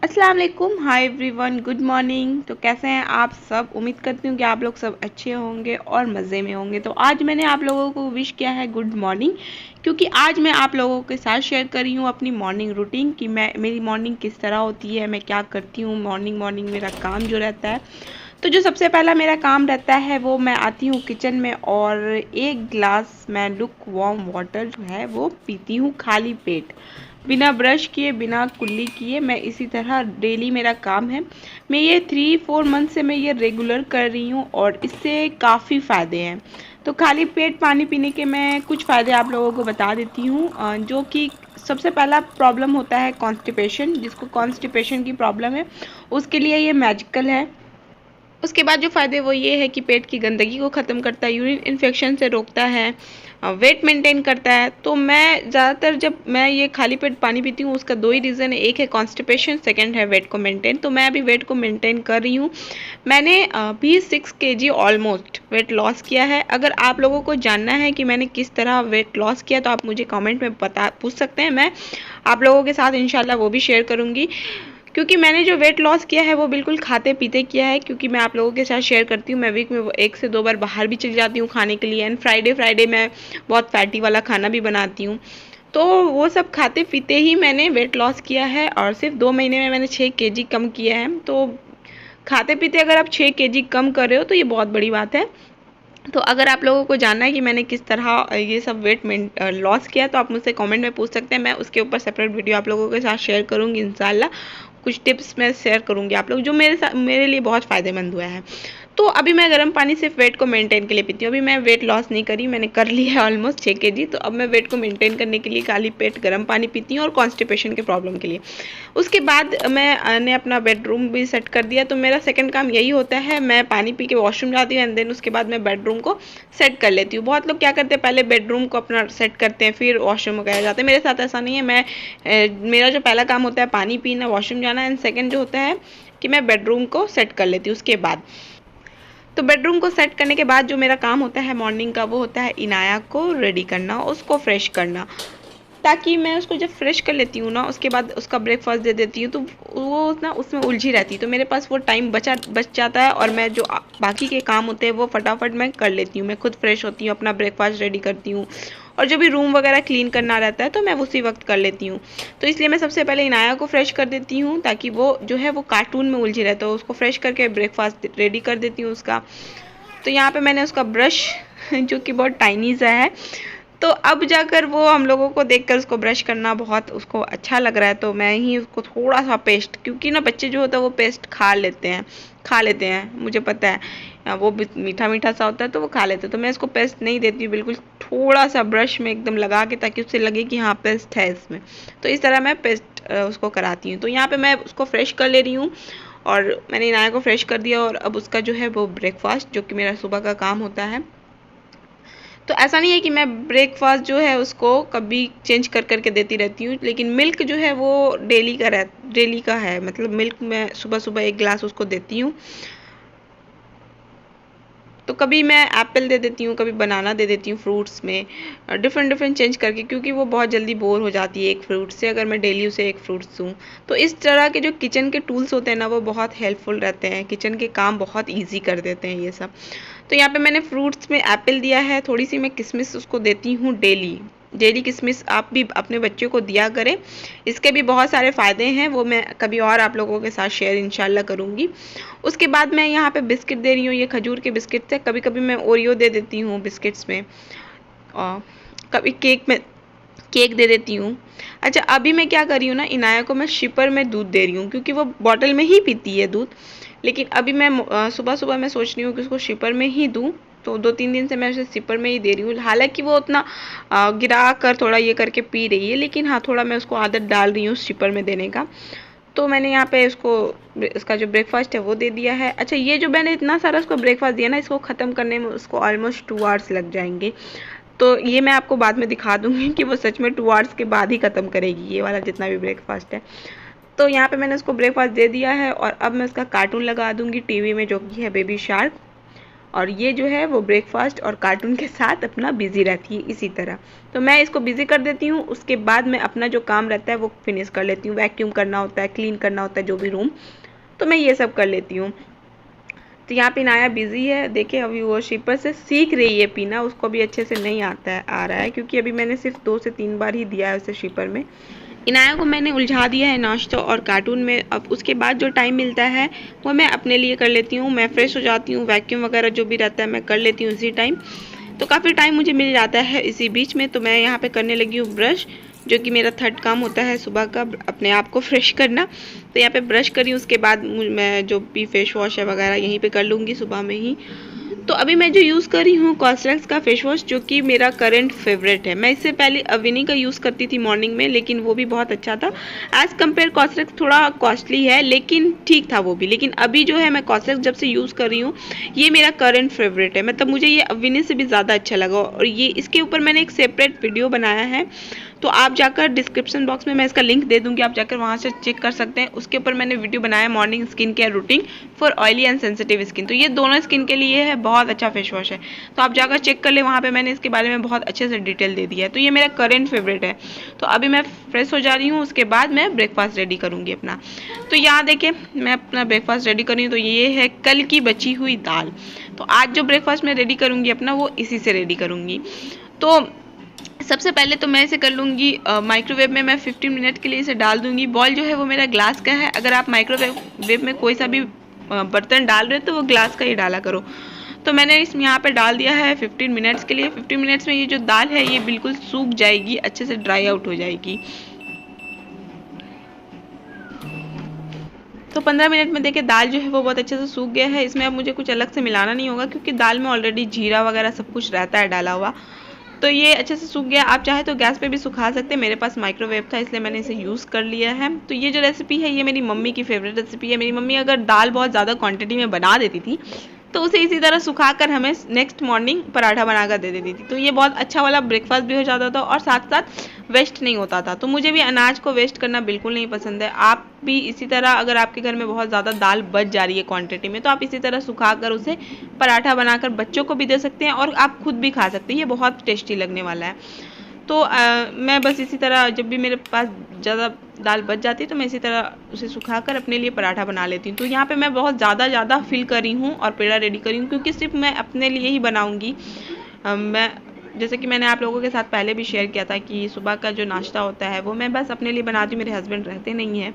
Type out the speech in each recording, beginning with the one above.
अस्सलाम वालेकुम, hi everyone, good morning. तो कैसे हैं आप सब? उम्मीद करती हूँ कि आप लोग सब अच्छे होंगे और मज़े में होंगे। तो आज मैंने आप लोगों को विश किया है गुड मॉर्निंग, क्योंकि आज मैं आप लोगों के साथ शेयर कर रही हूँ अपनी मॉर्निंग रूटीन कि मेरी मॉर्निंग किस तरह होती है, मैं क्या करती हूँ। मॉर्निंग मेरा काम जो रहता है, तो जो सबसे पहला मेरा काम रहता है वो मैं आती हूँ किचन में और एक गिलास मैं लुक वार्म वाटर जो है वो पीती हूँ खाली पेट, बिना ब्रश किए, बिना कुल्ली किए। मैं इसी तरह डेली मेरा काम है। मैं ये 3-4 मंथ से मैं ये रेगुलर कर रही हूँ और इससे काफ़ी फ़ायदे हैं। तो खाली पेट पानी पीने के मैं कुछ फ़ायदे आप लोगों को बता देती हूँ। जो कि सबसे पहला प्रॉब्लम होता है कॉन्स्टिपेशन, जिसको कॉन्स्टिपेशन की प्रॉब्लम है उसके लिए ये मैजिकल है। उसके बाद जो फ़ायदे वो ये है कि पेट की गंदगी को ख़त्म करता है, यूरिन इन्फेक्शन से रोकता है, वेट मेंटेन करता है। तो मैं ज़्यादातर जब मैं ये खाली पेट पानी पीती हूँ उसका दो ही रीज़न है, एक है कॉन्स्टिपेशन, सेकंड है वेट को मेंटेन। तो मैं अभी वेट को मेंटेन कर रही हूँ। मैंने भी 6 kg ऑलमोस्ट वेट लॉस किया है। अगर आप लोगों को जानना है कि मैंने किस तरह वेट लॉस किया तो आप मुझे कमेंट में पूछ सकते हैं। मैं आप लोगों के साथ इंशाल्लाह वो भी शेयर करूँगी, क्योंकि मैंने जो वेट लॉस किया है वो बिल्कुल खाते पीते किया है। क्योंकि मैं आप लोगों के साथ शेयर करती हूँ, मैं वीक में 1 से 2 बार बाहर भी चली जाती हूँ खाने के लिए, एंड फ्राइडे मैं बहुत फैटी वाला खाना भी बनाती हूँ। तो वो सब खाते पीते ही मैंने वेट लॉस किया है और सिर्फ 2 महीने में मैंने 6 kg कम किया है। तो खाते पीते अगर आप 6 kg कम कर रहे हो तो ये बहुत बड़ी बात है। तो अगर आप लोगों को जानना है कि मैंने किस तरह ये सब वेट लॉस किया तो आप मुझसे कमेंट में पूछ सकते हैं। मैं उसके ऊपर सेपरेट वीडियो आप लोगों के साथ शेयर करूँगी इंशाल्लाह। कुछ टिप्स मैं शेयर करूँगी आप लोग जो मेरे लिए बहुत फ़ायदेमंद हुआ है। तो अभी मैं गर्म पानी सिर्फ वेट को मेंटेन के लिए पीती हूँ। अभी मैं वेट लॉस नहीं करी, मैंने कर लिया है ऑलमोस्ट 6 kg। तो अब मैं वेट को मेंटेन करने के लिए खाली पेट गर्म पानी पीती हूँ और कॉन्स्टिपेशन के प्रॉब्लम के लिए। उसके बाद मैंने अपना बेडरूम भी सेट कर दिया। तो मेरा सेकंड काम यही होता है, मैं पानी पी के वॉशरूम जाती हूँ एंड देन उसके बाद मैं बेडरूम को सेट कर लेती हूँ। बहुत लोग क्या करते हैं, पहले बेडरूम को अपना सेट करते हैं फिर वॉशरूम वगैरह जाते हैं। मेरे साथ ऐसा नहीं है। मेरा जो पहला काम होता है पानी पीना, वॉशरूम जाना, एंड सेकंड जो होता है कि मैं बेडरूम को सेट कर लेती हूँ उसके बाद। तो बेडरूम को सेट करने के बाद जो मेरा काम होता है मॉर्निंग का वो होता है इनाया को रेडी करना, उसको फ्रेश करना, ताकि मैं उसको जब फ्रेश कर लेती हूँ ना उसके बाद उसका ब्रेकफास्ट दे देती हूँ। तो वो ना उसमें उलझी रहती है, तो मेरे पास वो टाइम बच जाता है और मैं जो बाकी के काम होते हैं वो फटाफट मैं कर लेती हूँ। मैं खुद फ्रेश होती हूँ, अपना ब्रेकफास्ट रेडी करती हूँ और जो भी रूम वगैरह क्लीन करना रहता है तो मैं उसी वक्त कर लेती हूँ। तो इसलिए मैं सबसे पहले इनाया को फ्रेश कर देती हूँ ताकि वो जो है वो कार्टून में उलझी रहता है। उसको फ्रेश करके ब्रेकफास्ट रेडी कर देती हूँ उसका। तो यहाँ पे मैंने उसका ब्रश जो कि बहुत टाइनी सा है, तो अब जाकर वो हम लोगों को देखकर उसको ब्रश करना बहुत उसको अच्छा लग रहा है। तो मैं ही उसको थोड़ा सा पेस्ट, क्योंकि ना बच्चे जो होता है वो पेस्ट खा लेते हैं, मुझे पता है वो मीठा मीठा सा होता है तो वो खा लेते हैं। तो मैं इसको पेस्ट नहीं देती हूँ, बिल्कुल थोड़ा सा ब्रश में एकदम लगा के, ताकि उससे लगे कि हाँ पेस्ट है इसमें। तो इस तरह मैं पेस्ट उसको कराती हूँ। तो यहाँ पे मैं उसको फ्रेश कर ले रही हूँ और मैंने इनाया को फ्रेश कर दिया। और अब उसका जो है वो ब्रेकफास्ट, जो कि मेरा सुबह का काम होता है, तो ऐसा नहीं है कि मैं ब्रेकफास्ट जो है उसको कभी चेंज कर के देती रहती हूँ, लेकिन मिल्क जो है वो डेली का है। मतलब मिल्क मैं सुबह सुबह 1 गिलास उसको देती हूँ। तो कभी मैं एप्पल दे देती हूँ, कभी बनाना दे देती हूँ फ्रूट्स में, डिफरेंट चेंज करके, क्योंकि वो बहुत जल्दी बोर हो जाती है एक फ्रूट से अगर मैं डेली उसे एक फ्रूट्स दूँ। तो इस तरह के जो किचन के टूल्स होते हैं ना वो बहुत हेल्पफुल रहते हैं, किचन के काम बहुत ईजी कर देते हैं ये सब। तो यहाँ पे मैंने फ्रूट्स में एप्पल दिया है, थोड़ी सी मैं किशमिश उसको देती हूँ डेली किशमिश आप भी अपने बच्चों को दिया करें। इसके भी बहुत सारे फ़ायदे हैं, वो मैं कभी और आप लोगों के साथ शेयर इंशाल्लाह करूँगी। उसके बाद मैं यहाँ पे बिस्किट दे रही हूँ, ये खजूर के बिस्किट्स है। कभी कभी मैं ओरियो दे देती हूँ बिस्किट्स में, और कभी केक दे देती हूँ। अच्छा, अभी मैं क्या कर रही हूँ ना, इनाया को मैं शिपर में दूध दे रही हूँ, क्योंकि वो बॉटल में ही पीती है दूध। लेकिन अभी मैं सुबह सुबह मैं सोच रही हूँ कि उसको शिपर में ही दूँ। तो 2-3 दिन से मैं उसे सिपर में ही दे रही हूँ। हालांकि वो उतना गिरा कर थोड़ा ये करके पी रही है, लेकिन हाँ थोड़ा मैं उसको आदत डाल रही हूँ सिपर में देने का। तो मैंने यहाँ पे इसका जो ब्रेकफास्ट है वो दे दिया है। अच्छा, ये जो मैंने इतना सारा उसको ब्रेकफास्ट दिया ना, इसको ख़त्म करने में उसको ऑलमोस्ट 2 आवर्स लग जाएंगे। तो ये मैं आपको बाद में दिखा दूँगी कि वो सच में 2 आवर्स के बाद ही ख़त्म करेगी ये वाला जितना भी ब्रेकफास्ट है। तो यहाँ पे मैंने उसको ब्रेकफास्ट दे दिया है और अब मैं उसका कार्टून लगा दूँगी टीवी में, जो कि है बेबी शार्क। और ये जो है वो ब्रेकफास्ट और कार्टून के साथ अपना बिजी रहती है इसी तरह। तो मैं इसको बिजी कर देती हूँ, उसके बाद मैं अपना जो काम रहता है वो फिनिश कर लेती हूँ। वैक्यूम करना होता है, क्लीन करना होता है जो भी रूम, तो मैं ये सब कर लेती हूँ। तो यहाँ पे इनाया बिजी है, देखिए अभी वो शिपर से सीख रही है पीना, उसको भी अच्छे से नहीं आ रहा है क्योंकि अभी मैंने सिर्फ 2 से 3 बार ही दिया है उसे शिपर में। इनाया को मैंने उलझा दिया है नाश्ता और कार्टून में। अब उसके बाद जो टाइम मिलता है वो मैं अपने लिए कर लेती हूँ। मैं फ्रेश हो जाती हूँ, वैक्यूम वगैरह जो भी रहता है मैं कर लेती हूँ इसी टाइम। तो काफ़ी टाइम मुझे मिल जाता है इसी बीच में। तो मैं यहाँ पे करने लगी हूँ ब्रश, जो कि मेरा थर्ड काम होता है सुबह का, अपने आप को फ्रेश करना। तो यहाँ पे ब्रश करी, उसके बाद मैं जो भी फेस वॉश है वगैरह यहीं पे कर लूँगी सुबह में ही। तो अभी मैं जो यूज़ कर रही हूँ कॉस्रक्स का फेस वॉश, जो कि मेरा करंट फेवरेट है। मैं इससे पहले अविनी का यूज़ करती थी मॉर्निंग में, लेकिन वो भी बहुत अच्छा था। एज़ कम्पेयर कॉस्रक्स थोड़ा कॉस्टली है, लेकिन ठीक था वो भी। लेकिन अभी जो है मैं कॉस्रक्स जब से यूज़ कर रही हूँ, ये मेरा करंट फेवरेट है। मतलब मुझे ये अविनी से भी ज़्यादा अच्छा लगा। और ये इसके ऊपर मैंने एक सेपरेट वीडियो बनाया है, तो आप जाकर डिस्क्रिप्शन बॉक्स में मैं इसका लिंक दे दूँगी, आप जाकर वहाँ से चेक कर सकते हैं। उसके ऊपर मैंने वीडियो बनाया morning skin care routine for oily and sensitive skin. तो ये दोनों स्किन के लिए है, बहुत अच्छा फेस वॉश है, तो आप जाकर चेक कर ले, वहाँ पे मैंने इसके बारे में बहुत अच्छे से डिटेल दे दिया है। तो ये मेरा करेंट फेवरेट है। तो अभी मैं फ्रेश हो जा रही हूँ, उसके बाद मैं ब्रेकफास्ट रेडी करूँगी अपना। तो यहाँ देखिए मैं अपना ब्रेकफास्ट रेडी कर रही हूँ। तो ये है कल की बची हुई दाल। तो आज जो ब्रेकफास्ट मैं रेडी करूँगी अपना, वो इसी से रेडी करूँगी। तो सबसे पहले तो मैं इसे कर लूँगी माइक्रोवेव में। मैं 15 मिनट के लिए इसे डाल दूँगी। बॉल जो है वो मेरा ग्लास का है। अगर आप माइक्रोवेव में कोई सा भी बर्तन डाल रहे हो तो वो ग्लास का ही डाला करो। तो मैंने इसमें यहाँ पे डाल दिया है 15 मिनट्स के लिए। 15 मिनट्स में ये जो दाल है ये बिल्कुल सूख जाएगी, अच्छे से ड्राई आउट हो जाएगी। तो 15 मिनट में देखिए दाल जो है वो बहुत अच्छे से सूख गया है। इसमें अब मुझे कुछ अलग से मिलाना नहीं होगा, क्योंकि दाल में ऑलरेडी जीरा वगैरह सब कुछ रहता है डाला हुआ। तो ये अच्छे से सूख गया। आप चाहे तो गैस पे भी सुखा सकते हैं, मेरे पास माइक्रोवेव था इसलिए मैंने इसे यूज़ कर लिया है। तो ये जो रेसिपी है ये मेरी मम्मी की फेवरेट रेसिपी है। मेरी मम्मी अगर दाल बहुत ज़्यादा क्वांटिटी में बना देती थी तो उसे इसी तरह सुखाकर हमें नेक्स्ट मॉर्निंग पराठा बनाकर दे देती थी। तो ये बहुत अच्छा वाला ब्रेकफास्ट भी हो जाता था और साथ साथ वेस्ट नहीं होता था। तो मुझे भी अनाज को वेस्ट करना बिल्कुल नहीं पसंद है। आप भी इसी तरह, अगर आपके घर में बहुत ज़्यादा दाल बच जा रही है क्वांटिटी में, तो आप इसी तरह सुखाकर उसे पराठा बनाकर बच्चों को भी दे सकते हैं और आप खुद भी खा सकते हैं। ये बहुत टेस्टी लगने वाला है। तो मैं बस इसी तरह जब भी मेरे पास ज़्यादा दाल बच जाती है तो मैं इसी तरह उसे सुखाकर अपने लिए पराठा बना लेती हूँ। तो यहाँ पे मैं बहुत ज़्यादा फिल करी हूँ और पेड़ा रेडी करी हूँ, क्योंकि सिर्फ मैं अपने लिए ही बनाऊँगी। मैं जैसे कि मैंने आप लोगों के साथ पहले भी शेयर किया था कि सुबह का जो नाश्ता होता है वो मैं बस अपने लिए बनाती हूँ, मेरे हस्बैंड रहते नहीं हैं।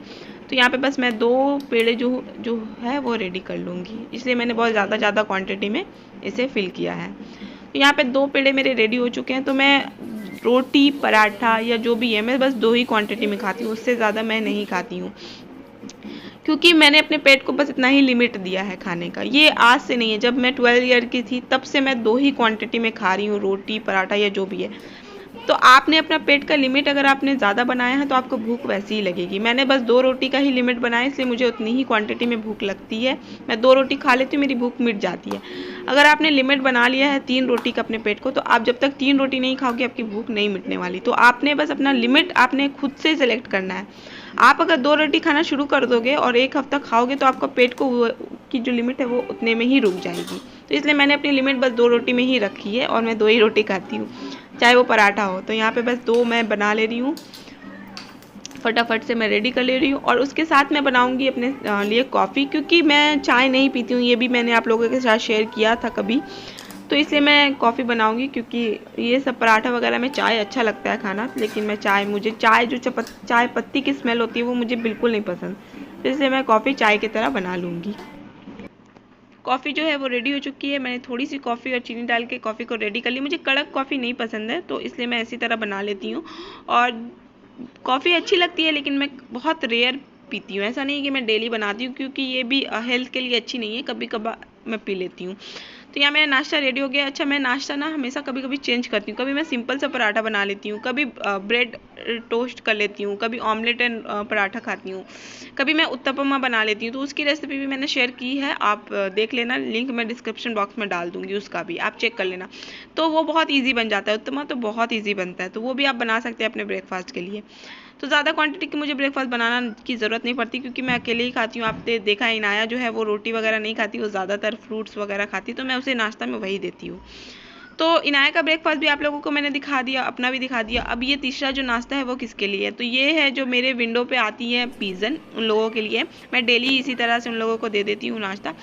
तो यहाँ पे बस मैं 2 पेड़े जो है वो रेडी कर लूँगी, इसलिए मैंने बहुत ज़्यादा क्वांटिटी में इसे फिल किया है। तो यहाँ पे 2 पेड़े मेरे रेडी हो चुके हैं। तो मैं रोटी पराठा या जो भी है मैं बस 2 ही क्वांटिटी में खाती हूँ, उससे ज़्यादा मैं नहीं खाती हूँ, क्योंकि मैंने अपने पेट को बस इतना ही लिमिट दिया है खाने का। ये आज से नहीं है, जब मैं 12 ईयर की थी तब से मैं 2 ही क्वांटिटी में खा रही हूँ, रोटी पराठा या जो भी है। तो आपने अपना पेट का लिमिट अगर आपने ज़्यादा बनाया है तो आपको भूख वैसी ही लगेगी। मैंने बस 2 रोटी का ही लिमिट बनाया, इसलिए मुझे उतनी ही क्वांटिटी में भूख लगती है। मैं 2 रोटी खा लेती हूँ, मेरी भूख मिट जाती है। अगर आपने लिमिट बना लिया है 3 रोटी का अपने पेट को, तो आप जब तक 3 रोटी नहीं खाओगे आपकी भूख नहीं मिटने वाली। तो आपने बस अपना लिमिट आपने खुद से सेलेक्ट करना है। आप अगर 2 रोटी खाना शुरू कर दोगे और 1 हफ्ता खाओगे तो आपका पेट को की जो लिमिट है वो उतने में ही रुक जाएगी। तो इसलिए मैंने अपनी लिमिट बस 2 रोटी में ही रखी है और मैं 2 ही रोटी खाती हूँ, चाहे वो पराठा हो। तो यहाँ पे बस 2 मैं बना ले रही हूँ, फटाफट से मैं रेडी कर ले रही हूँ। और उसके साथ मैं बनाऊँगी अपने लिए कॉफ़ी, क्योंकि मैं चाय नहीं पीती हूँ, ये भी मैंने आप लोगों के साथ शेयर किया था कभी। तो इसलिए मैं कॉफ़ी बनाऊँगी, क्योंकि ये सब पराठा वगैरह में चाय अच्छा लगता है खाना, लेकिन मुझे चाय जो चाय पत्ती की स्मेल होती है वो मुझे बिल्कुल नहीं पसंद। तो इसलिए मैं कॉफ़ी चाय की तरह बना लूँगी। कॉफ़ी जो है वो रेडी हो चुकी है। मैंने थोड़ी सी कॉफ़ी और चीनी डाल के कॉफ़ी को रेडी कर ली। मुझे कड़क कॉफ़ी नहीं पसंद है, तो इसलिए मैं इसी तरह बना लेती हूँ। और कॉफ़ी अच्छी लगती है, लेकिन मैं बहुत रेयर पीती हूँ। ऐसा नहीं कि मैं डेली बनाती हूँ, क्योंकि ये भी हेल्थ के लिए अच्छी नहीं है, कभी कभार मैं पी लेती हूँ। तो यहाँ मेरा नाश्ता रेडी हो गया। अच्छा, मैं नाश्ता ना हमेशा कभी कभी चेंज करती हूँ। कभी मैं सिंपल सा पराठा बना लेती हूँ, कभी ब्रेड टोस्ट कर लेती हूँ, कभी ऑमलेट एंड पराठा खाती हूँ, कभी मैं उत्तपमा बना लेती हूँ। तो उसकी रेसिपी भी मैंने शेयर की है, आप देख लेना, लिंक मैं डिस्क्रिप्शन बॉक्स में डाल दूँगी, उसका भी आप चेक कर लेना। तो वो बहुत ईजी बन जाता है, उत्तपमा तो बहुत ईजी बनता है, तो वो भी आप बना सकते हैं अपने ब्रेकफास्ट के लिए। तो ज़्यादा क्वांटिटी की मुझे ब्रेकफास्ट बनाना की ज़रूरत नहीं पड़ती, क्योंकि मैं अकेले ही खाती हूँ। आपने देखा है इनाया जो है वो रोटी वगैरह नहीं खाती, वो ज़्यादातर फ्रूट्स वगैरह खाती, तो मैं उसे नाश्ता में वही देती हूँ। तो इनाया का ब्रेकफास्ट भी आप लोगों को मैंने दिखा दिया, अपना भी दिखा दिया। अब ये तीसरा जो नाश्ता है वो किसके लिए है, तो ये है जो मेरे विंडो पे आती है पीजन, उन लोगों के लिए। मैं डेली इसी तरह से उन लोगों को दे देती हूँ नाश्ता।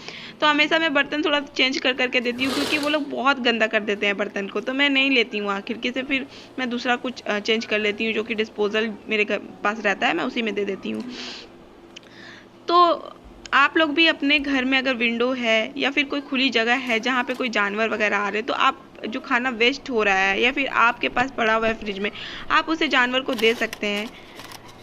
तो हमेशा मैं बर्तन थोड़ा चेंज कर करके देती हूँ, क्योंकि वो लोग बहुत गंदा कर देते हैं बर्तन को, तो मैं नहीं लेती हूँ खिड़की से, फिर मैं दूसरा कुछ चेंज कर लेती हूँ, जो कि डिस्पोजल मेरे घर पास रहता है, मैं उसी में दे देती हूँ। तो आप लोग भी अपने घर में अगर विंडो है या फिर कोई खुली जगह है जहाँ पे कोई जानवर वगैरह आ रहे, तो आप जो खाना वेस्ट हो रहा है या फिर आपके पास पड़ा हुआ है फ्रिज में, आप उसे जानवर को दे सकते हैं,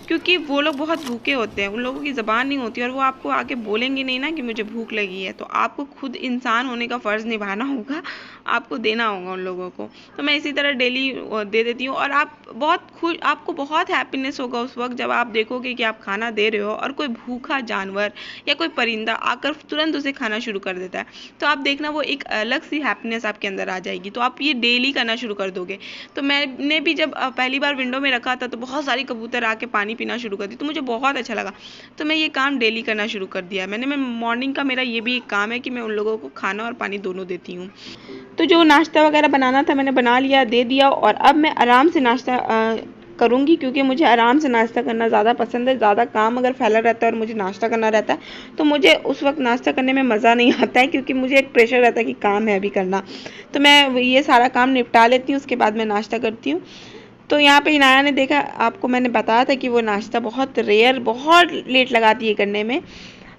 क्योंकि वो लोग बहुत भूखे होते हैं, उन लोगों की ज़बान नहीं होती और वो आपको आके बोलेंगे नहीं ना कि मुझे भूख लगी है। तो आपको खुद इंसान होने का फ़र्ज़ निभाना होगा, आपको देना होगा उन लोगों को। तो मैं इसी तरह डेली दे देती हूँ, और आपको बहुत हैप्पीनेस होगा उस वक्त जब आप देखोगे कि आप खाना दे रहे हो और कोई भूखा जानवर या कोई परिंदा आकर तुरंत उसे खाना शुरू कर देता है। तो आप देखना वो एक अलग सी हैप्पीनेस आपके अंदर आ जाएगी, तो आप ये डेली करना शुरू कर दोगे। तो मैंने भी जब पहली बार विंडो में रखा था, तो बहुत सारी कबूतर आके पानी पीना शुरू कर दी, तो मुझे बहुत अच्छा लगा। तो मैं ये काम डेली करना शुरू कर दिया मैं मॉर्निंग का मेरा ये भी एक काम है कि मैं उन लोगों को खाना और पानी दोनों देती हूँ। तो जो नाश्ता वगैरह बनाना था मैंने बना लिया, दे दिया, और अब मैं आराम से नाश्ता करूँगी, क्योंकि मुझे आराम से नाश्ता करना ज़्यादा पसंद है। ज़्यादा काम अगर फैला रहता है और मुझे नाश्ता करना रहता है, तो मुझे उस वक्त नाश्ता करने में मज़ा नहीं आता है, क्योंकि मुझे एक प्रेशर रहता है कि काम है अभी करना। तो मैं ये सारा काम निपटा लेती हूँ, उसके बाद मैं नाश्ता करती हूँ। तो यहाँ पे इनाया ने देखा, आपको मैंने बताया था कि वो नाश्ता बहुत लेट लगाती है करने में।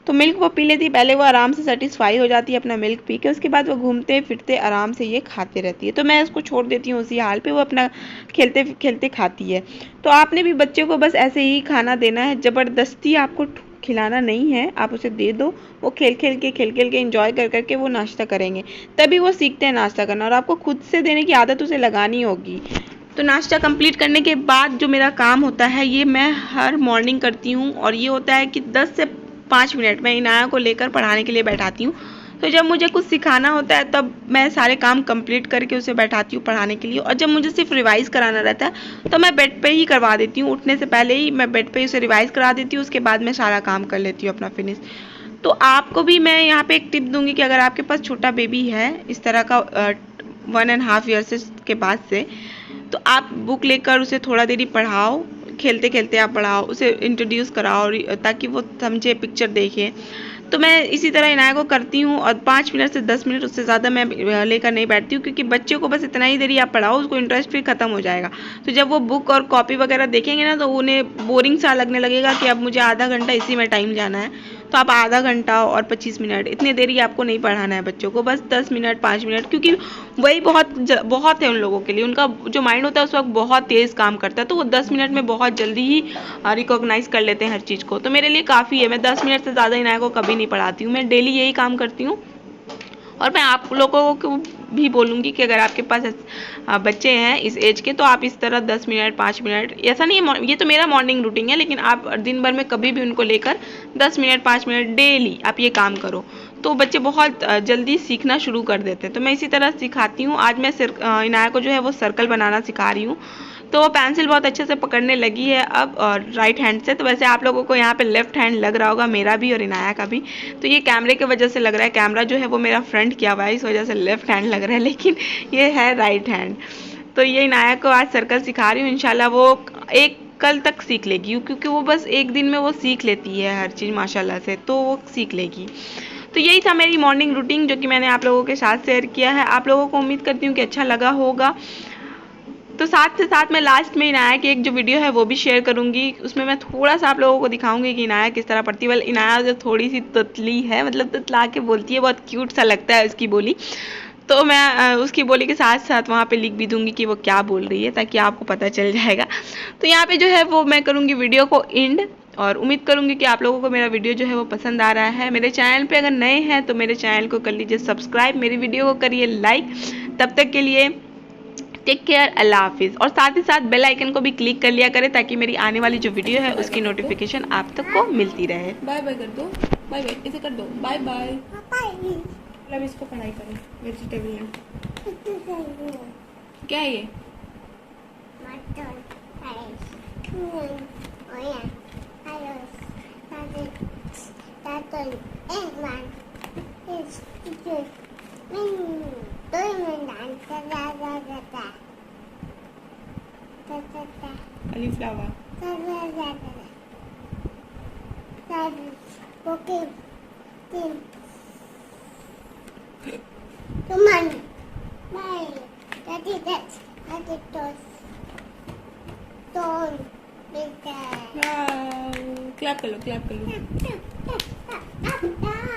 तो मिल्क वो पी लेती है, पहले वो आराम से सेटिस्फाई हो जाती है अपना मिल्क पी के, उसके बाद वो घूमते फिरते आराम से ये खाते रहती है। तो मैं उसको छोड़ देती हूँ उसी हाल पे, वो अपना खेलते खेलते खाती है। तो आपने भी बच्चे को बस ऐसे ही खाना देना है, ज़बरदस्ती आपको खिलाना नहीं है, आप उसे दे दो, वो खेल खेल के इंजॉय कर करके वो नाश्ता करेंगे, तभी वो सीखते हैं नाश्ता करना, और आपको खुद से देने की आदत उसे लगानी होगी। तो नाश्ता कंप्लीट करने के बाद जो मेरा काम होता है, ये मैं हर मॉर्निंग करती हूँ, और ये होता है कि 10 से 5 मिनट मैं इनाया को लेकर पढ़ाने के लिए बैठाती हूँ। तो जब मुझे कुछ सिखाना होता है तब मैं सारे काम कंप्लीट करके उसे बैठाती हूँ पढ़ाने के लिए, और जब मुझे सिर्फ रिवाइज़ कराना रहता है तो मैं बेड पे ही करवा देती हूँ, उठने से पहले ही मैं बेड पे ही उसे रिवाइज़ करा देती हूँ, उसके बाद मैं सारा काम कर लेती हूँ अपना फिनिश। तो आपको भी मैं यहाँ पे एक टिप दूँगी कि अगर आपके पास छोटा बेबी है इस तरह का 1.5 ईयर के बाद से, तो आप बुक लेकर उसे थोड़ा देरी पढ़ाओ, खेलते खेलते आप पढ़ाओ, उसे इंट्रोड्यूस कराओ, ताकि वो समझे, पिक्चर देखे। तो मैं इसी तरह इनाया को करती हूँ, और 5 मिनट से 10 मिनट, उससे ज़्यादा मैं लेकर नहीं बैठती हूँ, क्योंकि बच्चे को बस इतना ही देरी आप पढ़ाओ, उसको इंटरेस्ट फिर ख़त्म हो जाएगा। तो जब वो बुक और कॉपी वगैरह देखेंगे ना, तो उन्हें बोरिंग सा लगने लगेगा कि अब मुझे आधा घंटा इसी में टाइम जाना है। तो आप आधा घंटा और 25 मिनट, इतनी देरी आपको नहीं पढ़ाना है बच्चों को, बस 10 मिनट 5 मिनट, क्योंकि वही बहुत है उन लोगों के लिए। उनका जो माइंड होता है उस वक्त बहुत तेज़ काम करता है, तो वो 10 मिनट में बहुत जल्दी ही रिकॉग्नाइज़ कर लेते हैं हर चीज़ को। तो मेरे लिए काफ़ी है, मैं 10 मिनट से ज़्यादा इनाया को कभी नहीं पढ़ाती हूँ, मैं डेली यही काम करती हूँ। और मैं आप लोगों को भी बोलूँगी कि अगर आपके पास बच्चे हैं इस एज के, तो आप इस तरह 10 मिनट 5 मिनट, ऐसा नहीं है, ये तो मेरा मॉर्निंग रूटीन है, लेकिन आप दिन भर में कभी भी उनको लेकर 10 मिनट 5 मिनट डेली आप ये काम करो, तो बच्चे बहुत जल्दी सीखना शुरू कर देते हैं। तो मैं इसी तरह सिखाती हूँ। आज मैं इनाया को जो है वो सर्कल बनाना सिखा रही हूँ, तो वो पेंसिल बहुत अच्छे से पकड़ने लगी है अब, और राइट हैंड से। तो वैसे आप लोगों को यहाँ पे लेफ्ट हैंड लग रहा होगा, मेरा भी और इनाया का भी। तो ये कैमरे की वजह से लग रहा है, कैमरा जो है वो मेरा फ्रंट किया हुआ है, इस वजह से लेफ्ट हैंड लग रहा है, लेकिन ये है राइट हैंड। तो ये इनाया को आज सर्कल सिखा रही हूँ, इंशाल्लाह वो कल तक सीख लेगी, क्योंकि वो बस एक दिन में वो सीख लेती है हर चीज़ माशाल्लाह से, तो वो सीख लेगी। तो यही था मेरी मॉर्निंग रूटीन, जो कि मैंने आप लोगों के साथ शेयर किया है। आप लोगों को उम्मीद करती हूँ कि अच्छा लगा होगा। तो साथ से साथ मैं लास्ट में इनाया की एक जो वीडियो है वो भी शेयर करूँगी, उसमें मैं थोड़ा सा आप लोगों को दिखाऊंगी कि इनाया किस तरह पढ़ती है। वेल, इनाया जो थोड़ी सी तुतली है, मतलब तुतला के बोलती है, बहुत क्यूट सा लगता है उसकी बोली। तो मैं उसकी बोली के साथ साथ वहाँ पे लिख भी दूंगी कि वो क्या बोल रही है, ताकि आपको पता चल जाएगा। तो यहाँ पे जो है वो मैं करूँगी वीडियो को एंड, और उम्मीद करूँगी कि आप लोगों को मेरा वीडियो जो है वो पसंद आ रहा है। मेरे चैनल पे अगर नए हैं तो मेरे चैनल को कर लीजिए सब्सक्राइब, मेरी वीडियो को करिए लाइक। तब तक के लिए टेक केयर, अल्लाह हाफिज़। और साथ ही साथ बेल आइकन को भी क्लिक कर लिया करें, ताकि मेरी आने वाली जो वीडियो है उसकी नोटिफिकेशन आप तक को मिलती रहे। बाय बाय कर दो, बाय बाय इसे कर दो, बाय बाय। मतलब इसको पढ़ाई करें, वेजिटेबल क्या है ये? Oh yeah. Hello. That's and one. It's good. Doing dance. Da da da da da. Da da da. Cauliflower. Da da da da da. That is okay. Then. Come on. Bye. That is that. That is toast. Don't be there. Wow, clap कर लो, clap कर लो। Up, up, up, up.